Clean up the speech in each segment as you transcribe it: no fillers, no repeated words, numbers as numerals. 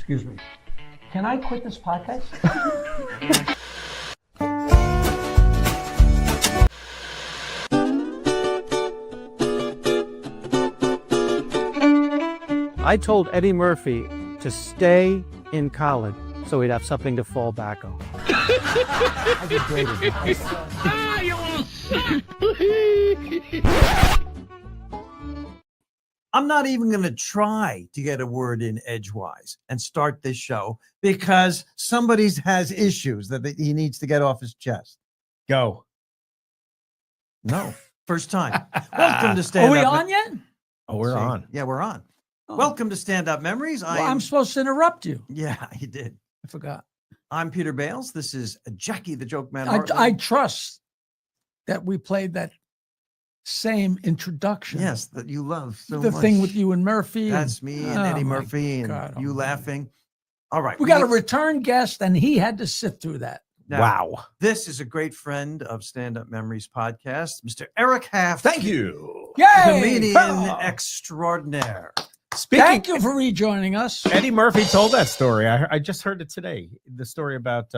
Excuse me. Can I quit this podcast? I told Eddie Murphy to stay in college so he'd have something to fall back on. I get great advice. I'm not even going to try to get a word in edgewise and start this show because somebody has issues that he needs to get off his chest. Go. No, first time. Welcome to Stand Up. Are we on yet? Oh, we're on. Yeah, we're on. Oh. Welcome to Stand Up Memories. Well, I'm supposed to interrupt you. Yeah, you did. I forgot. I'm Peter Bales. This is Jackie the Joke Man. I trust that we played that same introduction. Yes, that you love so the much. thing with you and Murphy. That's me and Eddie Murphy and God, you laughing. All right. We got a return guest, and he had to sit through that. Now, wow. This is a great friend of Stand Up Memories podcast, Mr. Eric Haft. Thank you. Yay! Comedian extraordinaire. Thank you for rejoining us. Eddie Murphy told that story. I just heard it today. The story about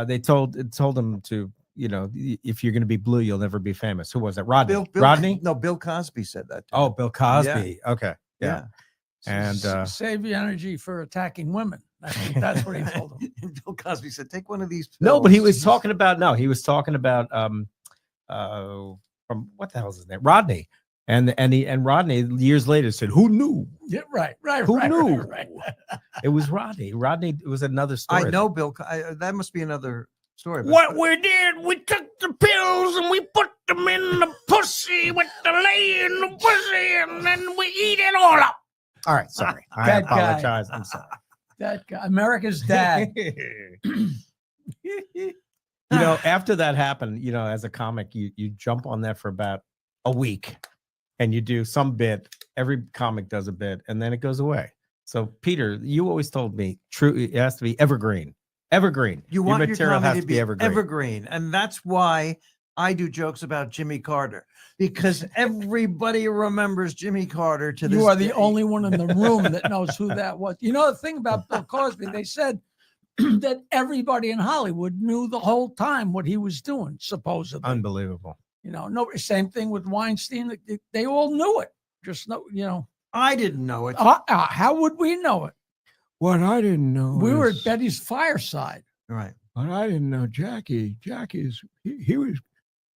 they told him to, you know, if you're going to be blue, you'll never be famous. Who was that? Rodney. Rodney? No, Bill Cosby said that. Oh, Bill Cosby. Yeah. Okay. Yeah. And save your energy for attacking women. I think that's what he told him. And Bill Cosby said, take one of these pills. no, but he was talking about from what the hell is his name? Rodney. And Rodney years later said, "Who knew?" Yeah, right. Who knew? Right. It was Rodney. Rodney. It was another story. I know, Bill. That must be another story. What we did, we took the pills and we put them in the pussy with the lay in the pussy, and then we eat it all up. All right, sorry. I That guy. apologize. I'm sorry. That guy, America's dad. You know, after that happened, you know, as a comic, you jump on that for about a week. And you do some bit. Every comic does a bit, and then it goes away. So, Peter, you always told me, true, it has to be evergreen. Evergreen. You want your material comedy has to be evergreen. And that's why I do jokes about Jimmy Carter, because everybody remembers Jimmy Carter to this You are day. the only one in the room that knows who that was. You know the thing about Bill Cosby, they said that everybody in Hollywood knew the whole time what he was doing, supposedly. Unbelievable. You know, nobody. Same thing with Weinstein. They all knew it. Just know, you know. I didn't know it. How would we know it? What I didn't know. We were at Betty's fireside. Right. What I didn't know, Jackie's, he was,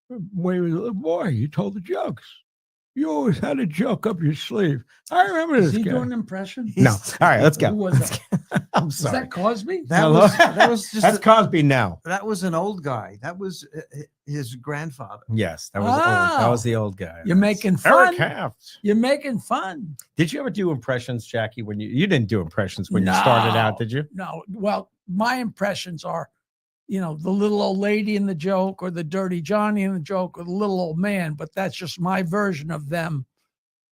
when he was a little boy, he told the jokes. You always had a joke up your sleeve. I remember Is this he guy. doing an impression? No. All right, let's go. Who was that? I'm Was sorry. that Cosby? That Hello? was just That's Cosby now. that was an old guy. That was his grandfather. Yes, that was old. That was the old guy. You're making fun. Eric Haft. You're making fun. Did you ever do impressions, Jackie? When you didn't do impressions when you started out, did you? No. Well, my impressions are, you know, the little old lady in the joke, or the dirty Johnny in the joke, or the little old man. But that's just my version of them.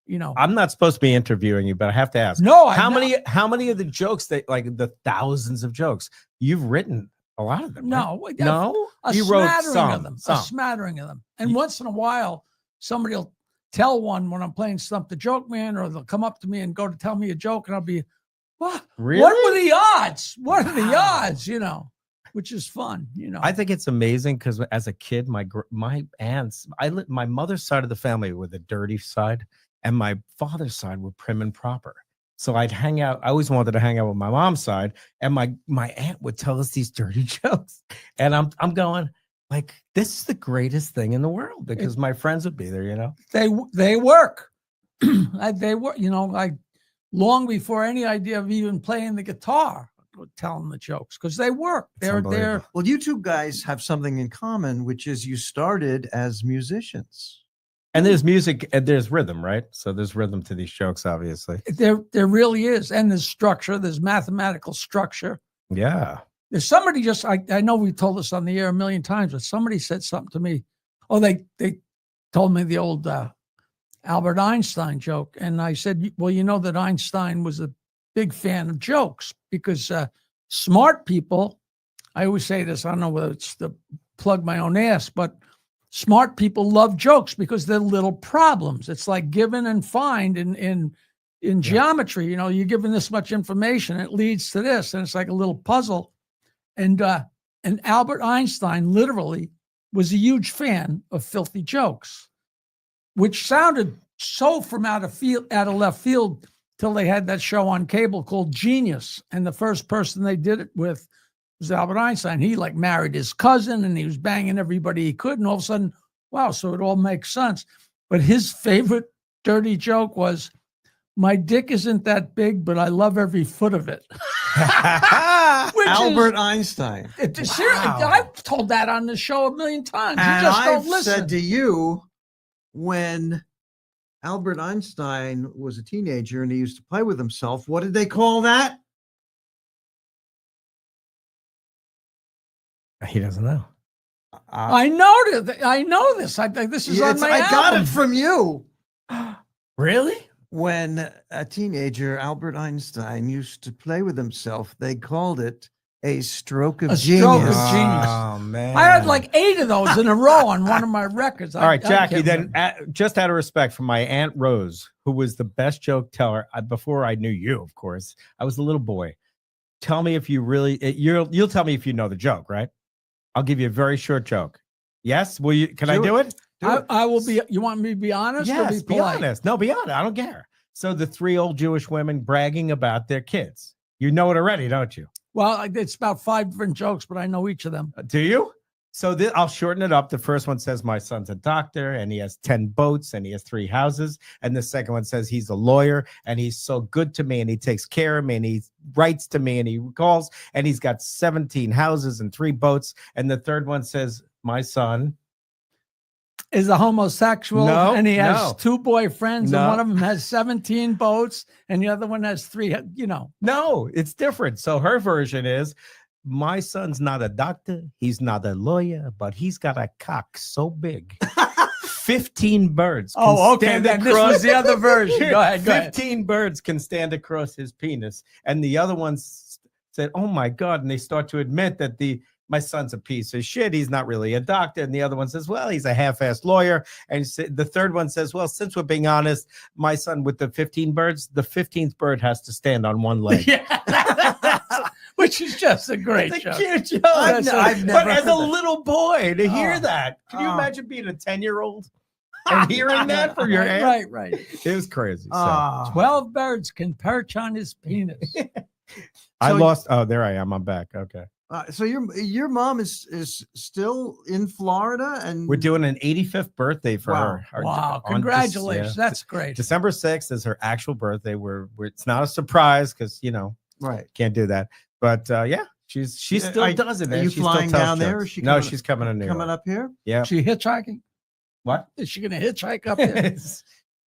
You know, I'm not supposed to be interviewing you, but I have to ask. No, how many of the jokes that, like the thousands of jokes you've written? A lot of them. No, right? No. a You wrote smattering of them. some. A smattering of them. And once in a while, somebody will tell one when I'm playing Stump the Joke Man, or they'll come up to me and go to tell me a joke, and I'll be, what? Really? What were the odds? What are the odds? You know, which is fun. You know, I think it's amazing because as a kid, my aunts, my mother's side of the family were the dirty side, and my father's side were prim and proper. So I'd hang out. I always wanted to hang out with my mom's side, and my aunt would tell us these dirty jokes, and I'm going like, this is the greatest thing in the world, because my friends would be there. You know, they work. They work. You know, like long before any idea of even playing the guitar, telling the jokes, because they work. They're Well, you two guys have something in common, which is you started as musicians. and there's music and there's rhythm, right? So there's rhythm to these jokes, obviously. There really is, and there's structure. There's mathematical structure. Yeah. There's somebody just, I know we told this on the air a million times, but somebody said something to me. Oh, they told me the old Albert Einstein joke. And I said, well, you know that Einstein was a big fan of jokes, because smart people, I always say this, I don't know whether it's to plug my own ass, but smart people love jokes because they're little problems. It's like given and find in in geometry, you know, you're given this much information, it leads to this, and it's like a little puzzle. And Albert Einstein literally was a huge fan of filthy jokes, which sounded so from out of left field till they had that show on cable called Genius. And the first person they did it with was Albert Einstein. He like married his cousin and he was banging everybody he could. And all of a sudden, wow, so it all makes sense. But his favorite dirty joke was, my dick isn't that big, but I love every foot of it. Albert Einstein. Seriously, I've told that on the show a million times. And you just I've don't listen. said to you, when Albert Einstein was a teenager and he used to play with himself, what did they call that? He doesn't know. I know that. I know this. This is on my I got album. it from you. Really? When a teenager, Albert Einstein, used to play with himself, they called it a stroke of A genius. stroke of genius. Oh man! I had like 8 of those in a row on one of my records. All right, Jackie. Then Just out of respect for my Aunt Rose, who was the best joke teller before I knew you, of course. I was a little boy. Tell me if you really. You'll tell me if you know the joke, right? I'll give you a very short joke. Yes? Will you? Can I do it? I will be. You want me to be honest? Yes, or be be polite? honest. No, be honest. I don't care. So the 3 old Jewish women bragging about their kids. You know it already, don't you? Well, it's about 5 different jokes, but I know each of them. Do you? So I'll shorten it up. The first one says, my son's a doctor and he has 10 boats and he has 3 houses. And the second one says, he's a lawyer and he's so good to me and he takes care of me and he writes to me and he calls and he's got 17 houses and 3 boats. And the third one says, my son is a homosexual, No, and he has no. 2 boyfriends, No. and one of them has 17 boats, and the other one has 3. You know, No, it's different. So her version is, my son's not a doctor, he's not a lawyer, but he's got a cock so big. 15 birds. Can Oh, okay. stand Then this across- was the other version. Go ahead. Go ahead. 15 birds can stand across his penis. And the other ones said, oh my God. And they start to admit that my son's a piece of shit. He's not really a doctor. And the other one says, well, he's a half-assed lawyer. And the third one says, well, since we're being honest, my son with the 15 birds, the 15th bird has to stand on one leg. Yeah, which is just a great It's a joke. cute joke. I've never But as heard a that. little boy to hear Oh. that, can you Oh. imagine being a 10-year-old and hearing that from your aunt? Right. It was crazy. So. Ah. 12 birds can perch on his penis. I So- lost. Oh, there I am. I'm back. Okay. So your mom is still in Florida, and We're doing an 85th birthday for Wow. her. Wow. On Congratulations. That's great. December 6th is her actual birthday. It's not a surprise because, right. can't do that. But yeah, she still Are- does it. are man. you She still flying tells down there, or jokes. is she No, coming- she's coming to New Coming York. up here. Yeah. She hitchhiking? What? Is she going to hitchhike up there?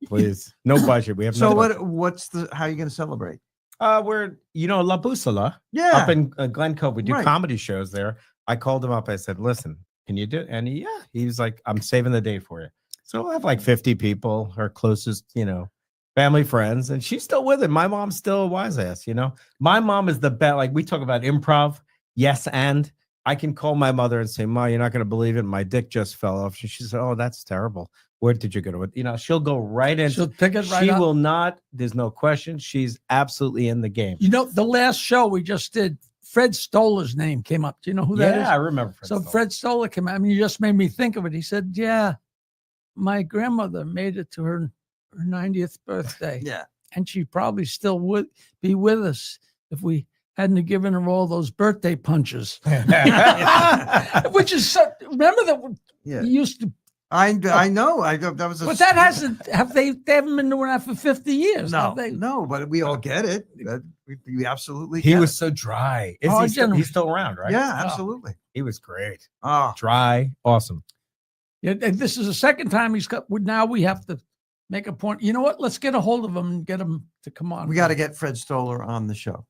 Please. No budget. We have So no budget. what's how are you going to celebrate? We're La Bussola Yeah. up in Glen Cove. We do Right. comedy shows there. I called him up. I said, listen, can you do it? And he was like, I'm saving the day for you. So we'll have like 50 people, her closest, family, friends. And she's still with it. My mom's still a wise ass, My mom is the best. Like we talk about improv. Yes. And I can call my mother and say, Ma, you're not going to believe it. My dick just fell off. She said, oh, that's terrible. Where did you go to it? She'll go right in. She'll pick it right She up. will not. There's no question. She's absolutely in the game. The last show we just did, Fred Stoller's name came up. Do you know who that is? I remember. Fred Stoller came out. I mean, you just made me think of it. He said, yeah, my grandmother made it to her 90th birthday. Yeah. And she probably still would be with us if we hadn't given her all those birthday punches. Which is so, remember that Yeah. we used to, I know. That was. but that hasn't, they haven't been doing that for 50 years. No, have they? no, but we all get it. We absolutely. He get was it. so dry. Oh, He's still around, right? Yeah, absolutely. He was great. Oh, Dry, awesome. Yeah, and this is the second time he's got, now we have to make a point. You know what? Let's get a hold of him and get him to come on. we got to get Fred Stoller on the show.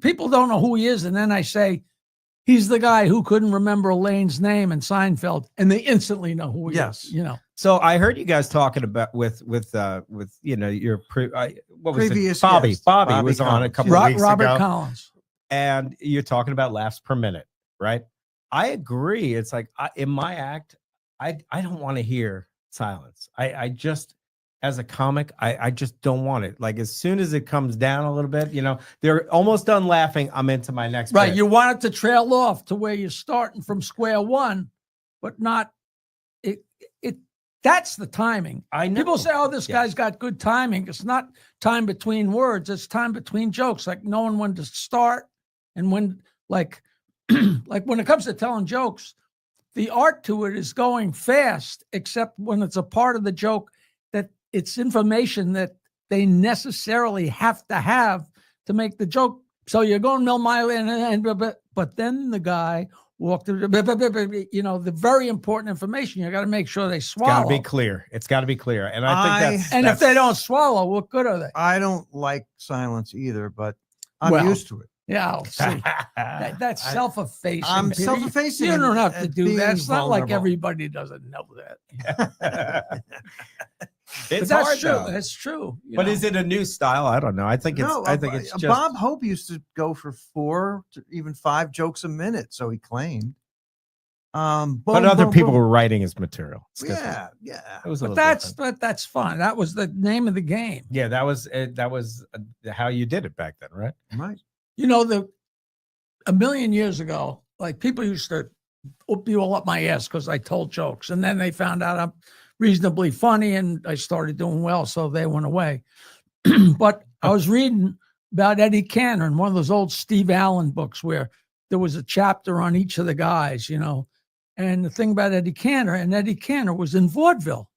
People don't know who he is. And then I say, he's the guy who couldn't remember Elaine's name in Seinfeld. And they instantly know who he Yes. is. So I heard you guys talking about with your what was Previous it? Bobby. guest, Bobby Bobby was on a Collins. couple of weeks Robert ago, Collins. and you're talking about laughs per minute, right? I agree. It's like in my act, I don't want to hear silence. I just as a comic, I just don't want it. Like as soon as it comes down a little bit, they're almost done laughing. I'm into my next Right. bit. You want it to trail off to where you're starting from square one, but not it. That's the timing. I know. People say, "Oh, this guy's got good timing." It's not time between words. It's time between jokes. Like knowing when to start and when, like when it comes to telling jokes, the art to it is going fast, except when it's a part of the joke that it's information that they necessarily have to make the joke. So you're going mill mile but then the guy walked through, the very important information. You got to make sure they swallow. Got to be clear. It's got to be clear. And I think and if they don't swallow, what good are they? I don't like silence either, but I'm used to it. Yeah, I'll see. That's self-effacing. I'm Peter. self-effacing. You don't have to do being that. It's not like vulnerable. everybody doesn't know that. It's But that's hard, true. though. That's true. But is it a new style? I don't know. I think it's just Bob Hope used to go for 4 to even 5 jokes a minute, so he claimed. But other people were writing his material. It's different. Yeah. It was a But little different. that's fun. That was the name of the game. Yeah, that was how you did it back then, right? Right. A million years ago, like people used to be all up my ass because I told jokes, and then they found out I'm reasonably funny, and I started doing well, so they went away. But I was reading about Eddie Cantor in one of those old Steve Allen books where there was a chapter on each of the guys, And the thing about Eddie Cantor was in vaudeville,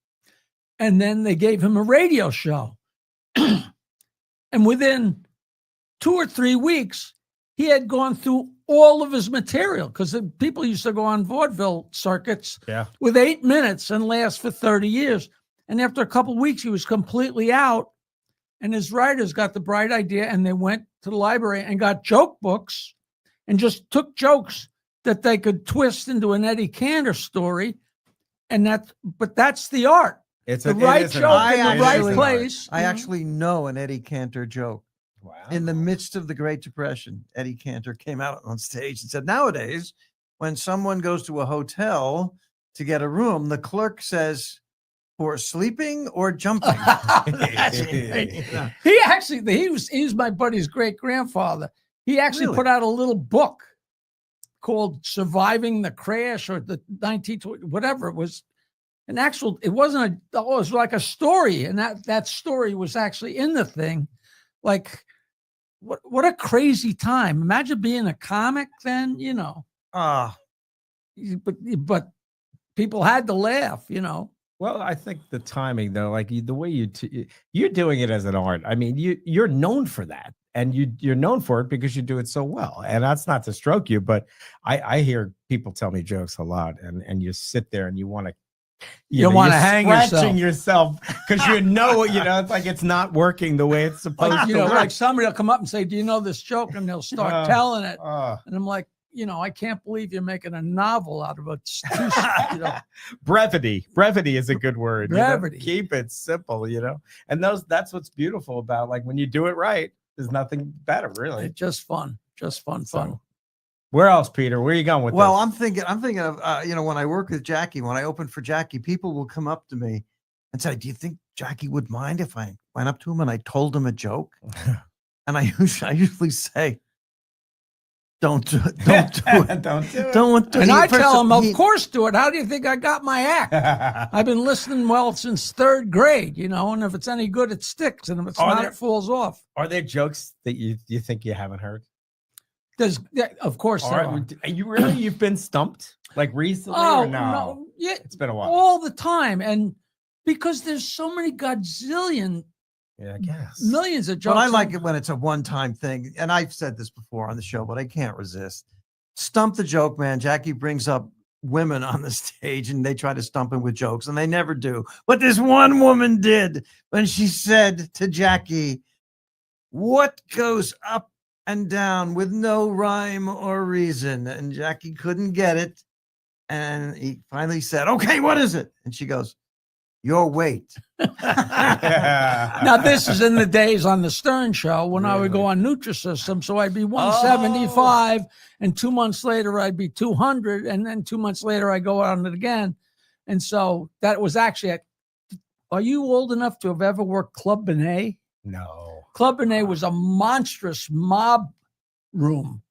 and then they gave him a radio show, and within 2 or 3 weeks, he had gone through all of his material because people used to go on vaudeville circuits with 8 minutes and last for 30 years. And after a couple of weeks, he was completely out. And his writers got the bright idea, and they went to the library and got joke books and just took jokes that they could twist into an Eddie Cantor story. But that's the art. It's the right joke in the right place. I actually know an Eddie Cantor joke. Wow. In the midst of the Great Depression, Eddie Cantor came out on stage and said, nowadays, when someone goes to a hotel to get a room, the clerk says, for sleeping or jumping. That's great. He was my buddy's great grandfather. He actually put out a little book called Surviving the Crash or the 1920, whatever it was. It was like a story. And that story was actually in the thing. Like, what a crazy time. Imagine being a comic then, but people had to laugh, Well, I think the timing, though, like the way you're doing it as an art. I mean, you're known for that, and you're known for it because you do it so well. And that's not to stroke you, but I hear people tell me jokes a lot, and you sit there and you want to. You want to hang yourself because it's like it's not working the way it's supposed to. Like somebody will come up and say, "Do you know this joke?" And they'll start telling it, and I'm like, I can't believe you're making a novel out of it. Brevity is a good word. Brevity. Keep it simple, And that's what's beautiful about like when you do it right. There's nothing better, really. It's just fun. Fun. Where else, Peter? Where are you going with this? I'm thinking of, when I work with Jackie, when I open for Jackie, people will come up to me and say, do you think Jackie would mind if I went up to him and I told him a joke? And I usually say, don't do it. Don't do it. Don't do it. Don't do it. And I tell him, of course do it. How do you think I got my act? I've been listening well since 3rd grade, and if it's any good, it sticks. And if it's not, it falls off. Are there jokes that you think you haven't heard? Of course there are. You've been stumped like recently or no? Yeah, it's been a while. All the time. And because there's so many godzillion I guess millions of jokes. But I like it when it's a one-time thing. And I've said this before on the show, but I can't resist. Stump the joke, man. Jackie brings up women on the stage and they try to stump him with jokes and they never do. But this one woman did when she said to Jackie, what goes up and down with no rhyme or reason? And Jackie couldn't get it. And he finally said, okay, what is it? And she goes, your weight. Now, this is in the days on the Stern Show when I would go on Nutrisystem. So I'd be 175, and 2 months later, I'd be 200. And then 2 months later, I go on it again. And so that was actually are you old enough to have ever worked Club Benet? No. Club Benet was a monstrous mob room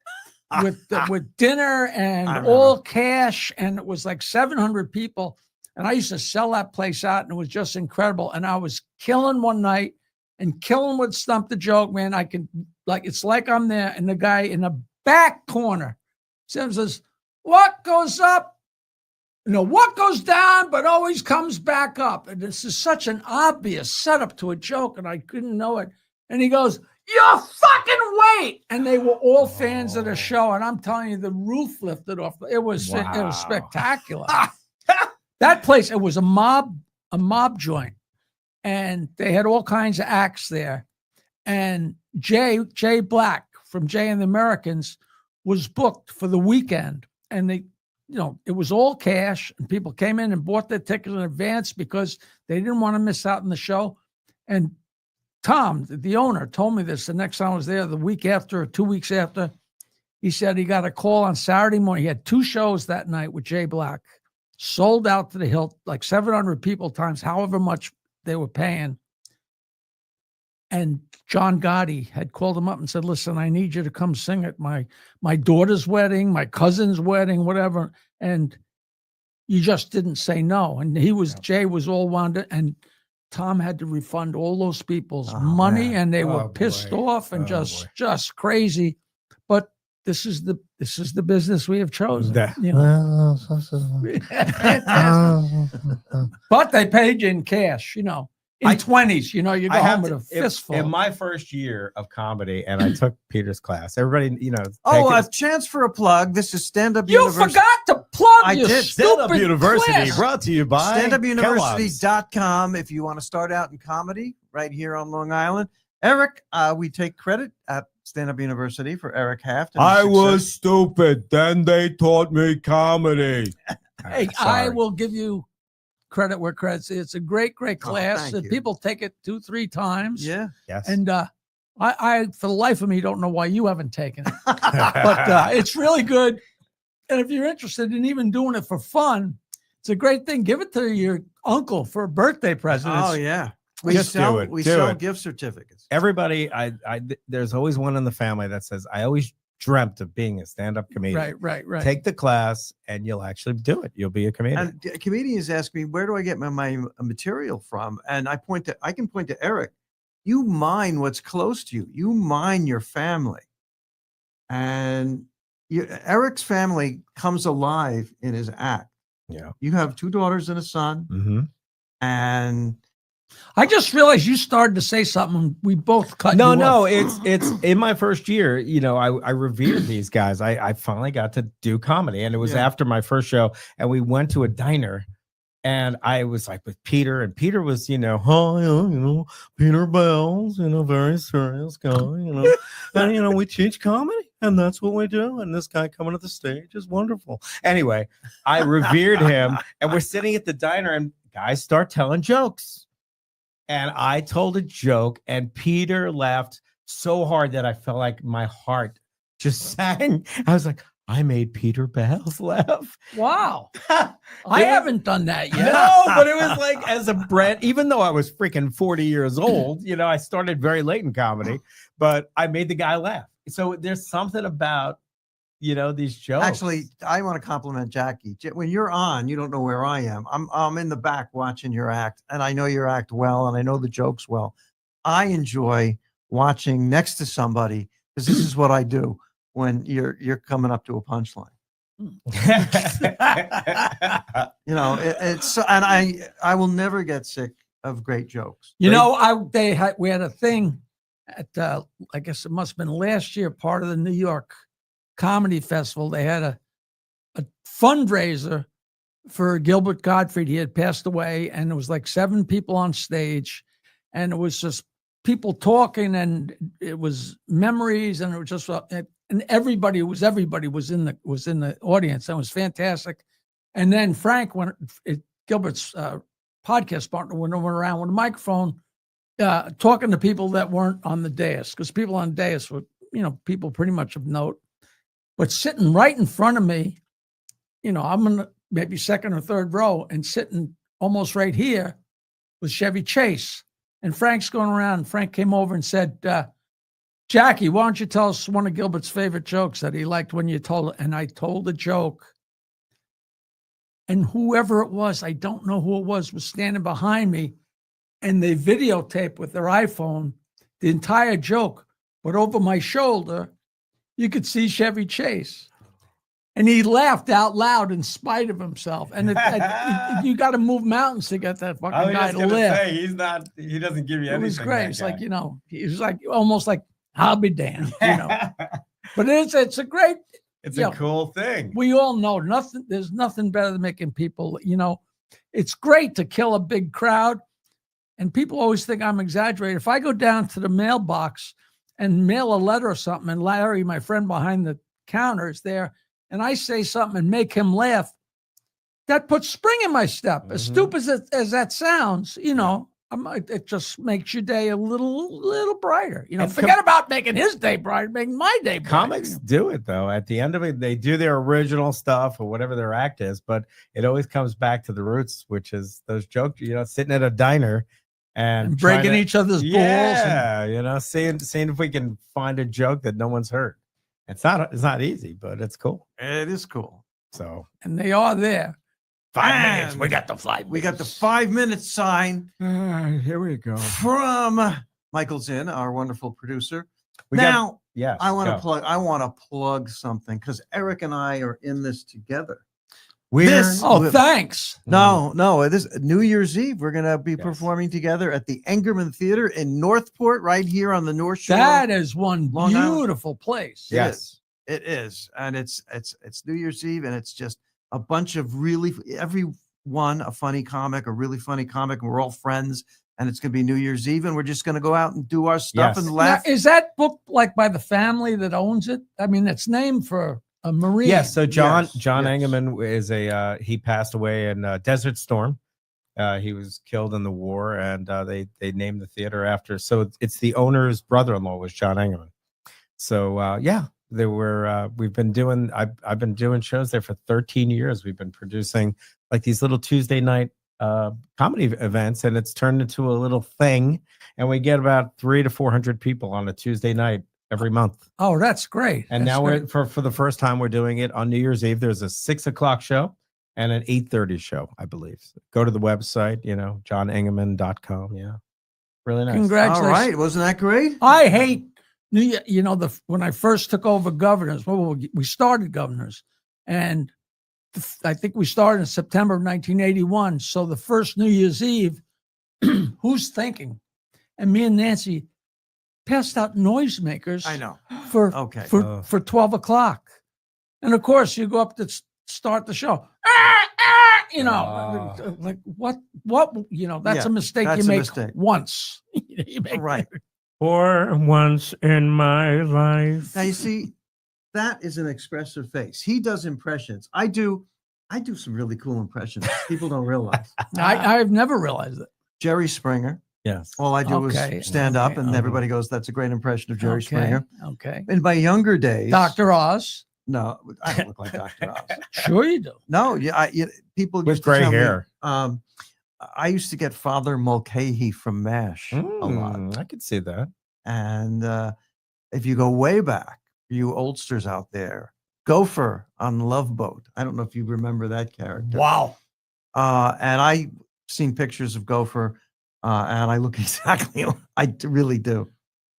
with dinner I and remember. all cash, and it was like 700 people. And I used to sell that place out, and it was just incredible. And I was killing one night and killing with Stump the Joke, man. I can, like, it's like I'm there, and the guy in the back corner says, what goes up? What goes down but always comes back up. And this is such an obvious setup to a joke, and I couldn't know it. And he goes, you fucking wait. And they were all fans of the show. And I'm telling you, the roof lifted off. It was spectacular. That place, it was a mob joint. And they had all kinds of acts there. And Jay Black from Jay and the Americans was booked for the weekend. And they, it was all cash, and people came in and bought their tickets in advance because they didn't want to miss out on the show. And Tom, the owner, told me this the next time I was there, the week after or 2 weeks after. He said he got a call on Saturday morning. He had 2 shows that night with Jay Black, sold out to the hilt, like 700 people times however much they were paying. And John Gotti had called him up and said, listen, I need you to come sing at my daughter's wedding, my cousin's wedding, whatever. And you just didn't say no. And Jay was all wound up, and Tom had to refund all those people's money, man. and they were pissed off and just crazy. But this is the business we have chosen. But they paid you in cash, in 20s, you go home with a fistful. In my first year of comedy, and I took Peter's class, everybody, a chance for a plug. This is Stand Up You University. forgot to plug I your did. Stand Up stupid University class. brought to you by StandUpUniversity.com if you want to start out in comedy right here on Long Island. Eric, we take credit at Stand Up University for Eric Haft. and his I success. was stupid. Then they taught me comedy. Hey, I will give you credit where credit's. It's a great class. thank And you. people take it 2-3 times. Yeah. Yes. And I, for the life of me, don't know why you haven't taken it. But it's really good. And if you're interested in even doing it for fun, it's a great thing. Give it to your uncle for a birthday present. Oh, It's- yeah. Just do it. We Do sell it. gift certificates. Everybody, there's always one in the family that says, I always dreamt of being a stand-up comedian. Right. Take the class and you'll actually do it. You'll be a comedian. And comedians ask me, where do I get my material from? And I can point to Eric. You mine what's close to you. You mine your family. And Eric's family comes alive in his act. Yeah. You have 2 daughters and a son. Mm-hmm. And I just realized you started to say something. And we both cut. No, you no, off. it's in my first year, I revered these guys. I finally got to do comedy, and it was after my first show, and we went to a diner, and I was like with Peter, and Peter was, hi, Peter Bales, very serious guy, and we teach comedy, and that's what we do, and this guy coming to the stage is wonderful. Anyway, I revered him, and we're sitting at the diner, and guys start telling jokes. And I told a joke, and Peter laughed so hard that I felt like my heart just sang. I was like, I made Peter Bales laugh. Wow. I haven't done that yet. No, but it was like as a brand, even though I was freaking 40 years old, I started very late in comedy, but I made the guy laugh. So there's something about, these jokes. actually, I want to compliment Jackie. When you're on, you don't know where I am. I'm in the back watching your act, and I know your act well, and I know the jokes well. I enjoy watching next to somebody because this is what I do when you're coming up to a punchline. It's and I will never get sick of great jokes. We had a thing at I guess it must have been last year, part of the New York Comedy Festival. They had a fundraiser for Gilbert Gottfried. He had passed away, and it was like 7 people on stage, and it was just people talking, and it was memories, and it was just and everybody was in the audience. And it was fantastic. And then Frank, Gilbert's podcast partner, went around with a microphone talking to people that weren't on the dais, because people on the dais were people pretty much of note. But sitting right in front of me, I'm in maybe second or third row, and sitting almost right here with Chevy Chase. And Frank's going around. And Frank came over and said, Jackie, why don't you tell us one of Gilbert's favorite jokes that he liked when you told it? And I told a joke. And whoever it was, I don't know who it was standing behind me. And they videotaped with their iPhone the entire joke. But over my shoulder, you could see Chevy Chase. And he laughed out loud in spite of himself. And you got to move mountains to get that fucking guy to live. He doesn't give you It was great. It's like, he was like, almost like, I'll be damned, But it's a great, it's a cool thing. We all know there's nothing better than making people, it's great to kill a big crowd. And people always think I'm exaggerating. If I go down to the mailbox and mail a letter or something, and Larry, my friend behind the counter, is there, and I say something and make him laugh, that puts spring in my step. As stupid as that sounds, it just makes your day a little brighter. Forget about making his day brighter, making my day brighter. Comics do it, though. At the end of it, they do their original stuff or whatever their act is, but it always comes back to the roots, which is those jokes, sitting at a diner and breaking each other's balls. Yeah, seeing if we can find a joke that no one's heard. It's not easy, but it's cool. It is cool. So, and they are there. 5 minutes. We got the 5 minutes. We got the 5 minute sign. Here we go. From Michael Zinn, our wonderful producer. I want to plug something because Eric and I are in this together. Thanks. No, this New Year's Eve. We're gonna be performing together at the Engerman Theater in Northport, right here on the North Shore. That is one beautiful place. Yes, it is, and it's New Year's Eve, and it's just a bunch of everyone a funny comic, a really funny comic, and we're all friends. And it's gonna be New Year's Eve, and we're just gonna go out and do our stuff and laugh. Now, is that book like by the family that owns it? I mean, it's named for a Marine. Yes. So John Engerman is he passed away in Desert Storm. He was killed in the war, and they named the theater after. So it's the owner's brother-in-law was John Engerman. So we've been doing. I've been doing shows there for 13 years. We've been producing like these little Tuesday night comedy events, and it's turned into a little thing. And we get about 300 to 400 people on a Tuesday night every month. Oh, that's great. And now we're for the first time we're doing it on New Year's Eve. There's a 6:00 show and an 8:30 show, I believe. So go to the website, johnengerman.com. Yeah. Really nice. Congratulations. All right. Wasn't that great? I hate when I first took over governors, we started governors, and I think we started in September of 1981. So the first New Year's Eve, who's thinking? And me and Nancy passed out noisemakers. I know. For 12 o'clock. And of course, you go up to start the show. Like what, that's a mistake you make once. Right. For once in my life. Now, you see, that is an expressive face. He does impressions. I do some really cool impressions. People don't realize. I've never realized it. Jerry Springer. Yes. All I do is stand up, and everybody goes, "That's a great impression of Jerry Springer." Okay. In my younger days, Dr. Oz. No, I don't look like Dr. Oz. Sure you do. No, people with gray hair. I used to get Father Mulcahy from MASH a lot. I could see that. And if you go way back, you oldsters out there, Gopher on Love Boat. I don't know if you remember that character. Wow. And I seen pictures of Gopher, and I look exactly. I really do.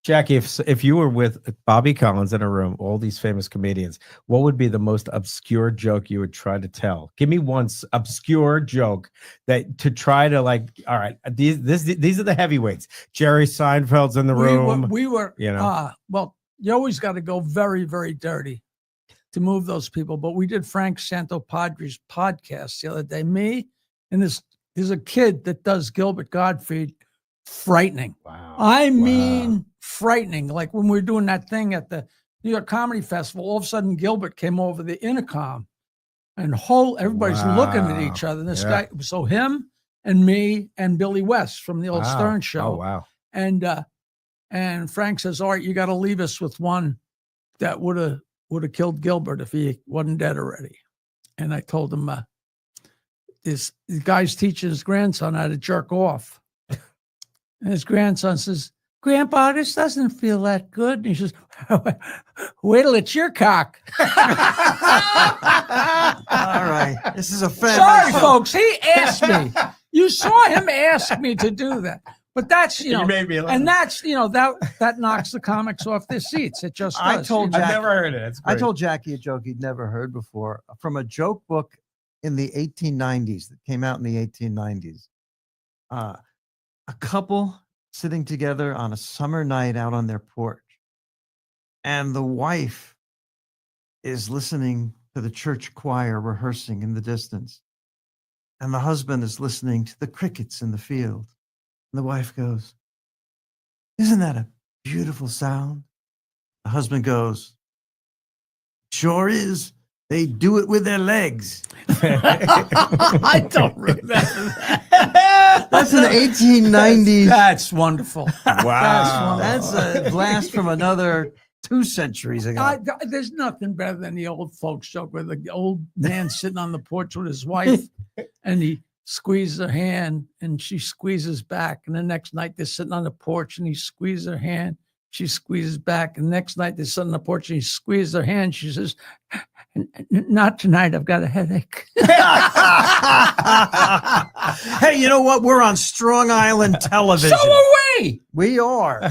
Jackie, if you were with Bobby Collins in a room, all these famous comedians, what would be the most obscure joke you would try to tell? Give me one obscure joke that to try to all right, these are the heavyweights. Jerry Seinfeld's in the room. We were well, you always got to go very, very dirty to move those people. But we did Frank Santopadre's podcast the other day. Me and there's a kid that does Gilbert Gottfried. Frightening. Wow. I mean, frightening. Like when we were doing that thing at the New York Comedy Festival, all of a sudden Gilbert came over the intercom and everybody's looking at each other. And this guy, so him and me and Billy West from the old Stern show. Oh, wow. And Frank says, all right, you got to leave us with one that would have killed Gilbert if he wasn't dead already. And I told him, this guy's teaching his grandson how to jerk off. And his grandson says, Grandpa, this doesn't feel that good. And he says, wait till it's your cock. All right. This is a family Sorry, show. folks. He asked me. You saw him ask me to do that. But that's, you know, made me laugh. and that's, you know, that knocks the comics off their seats. It just I does. told I've Jack- never heard it. It's I great. told Jackie a joke he'd never heard before from a joke book in the 1890s that came out in the 1890s. A couple sitting together on a summer night out on their porch, and the wife is listening to the church choir rehearsing in the distance, and the husband is listening to the crickets in the field. And the wife goes, "Isn't that a beautiful sound?" The husband goes, "Sure is. They do it with their legs." I don't remember that. That's an 1890s. That's wonderful. Wow. That's a blast from another 2 centuries ago. There's nothing better than the old folks joke where the old man sitting on the porch with his wife and he squeezes her hand and she squeezes back. And the next night they're sitting on the porch and he squeezes her hand. She squeezes back. And the next night they're sitting on the porch and he squeezes her hand. She says, "Not tonight. I've got a headache." Hey, you know what? We're on Strong Island Television. So are we. We are.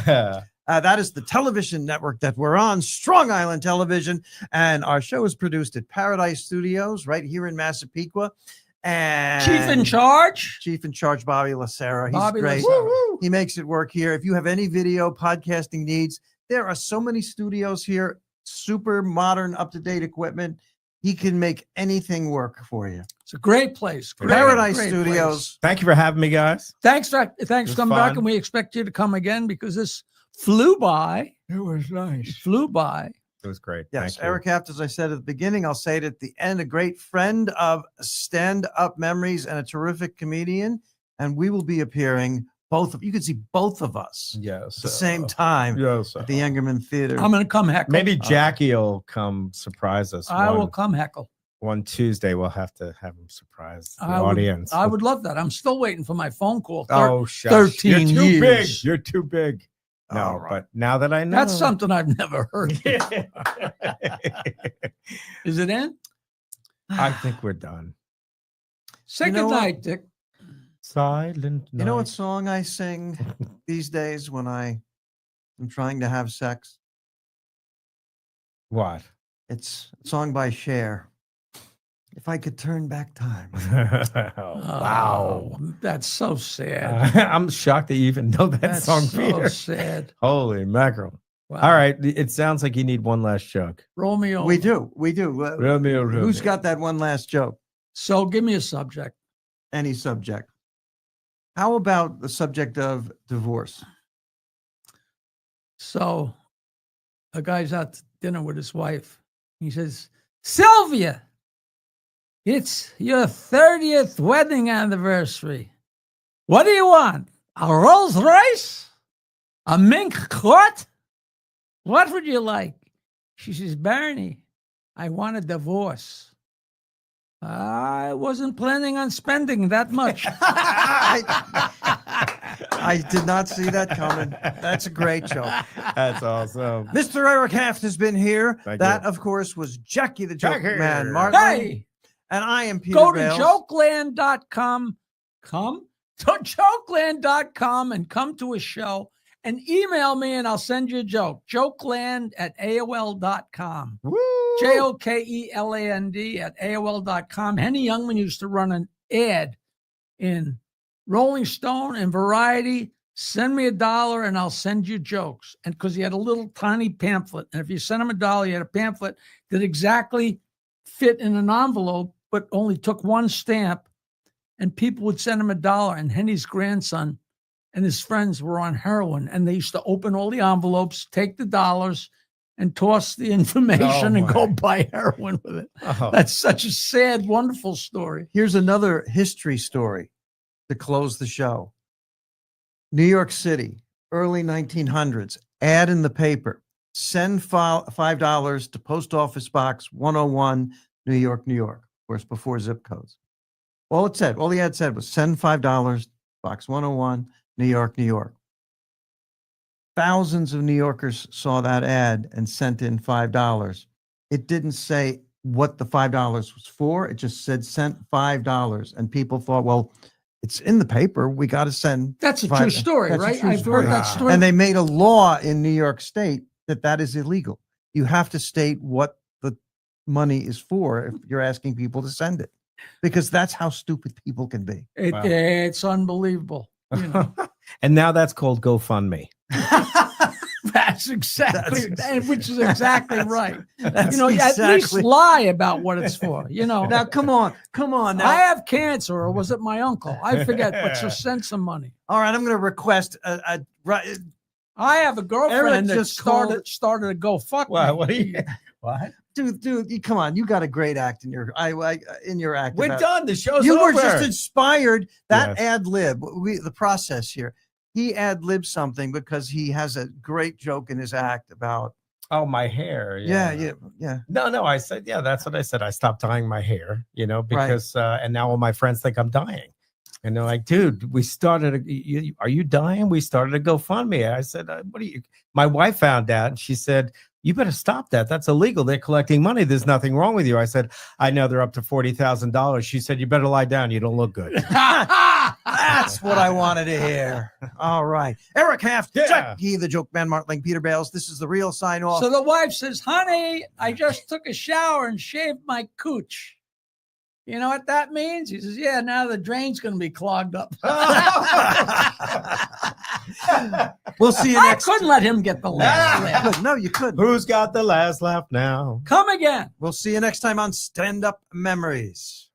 That is the television network that we're on, Strong Island Television. And our show is produced at Paradise Studios right here in Massapequa. And Chief in charge. Chief in charge, Bobby Lacera. He's Bobby great. Lacera. He makes it work here. If you have any video podcasting needs, there are so many studios here, super modern, up-to-date equipment. He can make anything work for you. It's a great place. Great, Paradise great Studios. place. Thank you for having me, guys. Thanks for was coming back, fun. and we expect you to come again because this flew by. It was nice. Flew by. It was great. Yes, Thank you. Eric Haft, as I said at the beginning, I'll say it at the end, a great friend of stand-up memories and a terrific comedian. And we will be appearing you can see both of us Yes. at the same time Yes. at the Engerman Theater. I'm going to come heckle. Maybe Jackie will come surprise us. I will come heckle. One Tuesday, we'll have to have him surprise the I audience. I would love that. I'm still waiting for my phone call. Oh, shush. 13 You're too years. big. You're too big. No, All right. but now that I know, That's something I've never heard. Is it in? I think we're done. Say You know good what? night, Dick. Silent You know what night. song I sing these days when I am trying to have sex? What? It's a song by Cher. If I could turn back time. Wow. Oh, that's so sad. I'm shocked that you even know that That's song, so Peter. sad. Holy mackerel. Wow. All right. It sounds like you need one last joke. Romeo. We do. Romeo, Who's got that one last joke? So give me a subject. Any subject. How about the subject of divorce? So a guy's out to dinner with his wife. He says, Sylvia, it's your 30th wedding anniversary. What do you want? A Rolls Royce? A mink coat? What would you like? She says, Barney, I want a divorce. I wasn't planning on spending that much. I did not see that coming. That's a great joke. That's awesome. Mr. Eric Haft has been here. Thank That, you. of course, was Jackie the Joke Jackie. Man Martling. Hey, And I am Peter go to Bales. jokeland.com. Come to jokeland.com and come to a show and email me and I'll send you a joke. Jokeland@AOL.com. Woo! JOKELAND@AOL.com. Henny Youngman used to run an ad in Rolling Stone and Variety. Send me $1 and I'll send you jokes. And because he had a little tiny pamphlet. And if you sent him $1, he had a pamphlet that exactly fit in an envelope, but only took one stamp. And people would send him $1. And Henny's grandson and his friends were on heroin. And they used to open all the envelopes, take the dollars, and toss the information and go my. buy heroin with it. Oh. That's such a sad, wonderful story. Here's another history story to close the show. New York City, early 1900s, ad in the paper. Send $5 to Post Office Box 101, New York, New York. Of course, before zip codes. All the ad said was send $5, Box 101, New York, New York. thousands of New Yorkers saw that ad and sent in $5. It didn't say what the $5 was for. It just said sent $5. And people thought, well, it's in the paper. We got to send. That's a five- true story, that's a right? true I've story. heard that story. And they made a law in New York State that is illegal. You have to state what the money is for if you're asking people to send it, because that's how stupid people can be. Wow. It's unbelievable. You know. And now that's called GoFundMe. That's exactly, which is exactly right. That's You know, at least exactly- lie about what it's for. You know, Now, come on. Now, I have cancer, or was it my uncle? I forget, but just send some money. all right, I'm going to request I have a girlfriend that just started a GoFundMe. What are you? What? dude, come on. You got a great act in your in your act. We're about- done. The show's You over. were just inspired. That Yes. ad lib, the process here. He ad libbed something because he has a great joke in his act about. Oh, my hair. Yeah. No. I said, yeah, that's what I said. I stopped dyeing my hair, because, and now all my friends think I'm dying. And they're like, dude, we started, are you dying? We started a GoFundMe. I said, what are you? My wife found out and she said, you better stop that. That's illegal. They're collecting money. There's nothing wrong with you. I said, I know they're up to $40,000. She said, you better lie down. You don't look good. That's what I wanted to hear. All right. Eric Haft, Yeah. Jackie, the joke man, Martling Peter Bales. This is the real sign off. So the wife says, honey, I just took a shower and shaved my cooch. You know what that means? He says, yeah, now the drain's going to be clogged up. We'll see you I next. couldn't let him get the last laugh. No, you couldn't. Who's got the last laugh now? Come again. We'll see you next time on Stand Up Memories.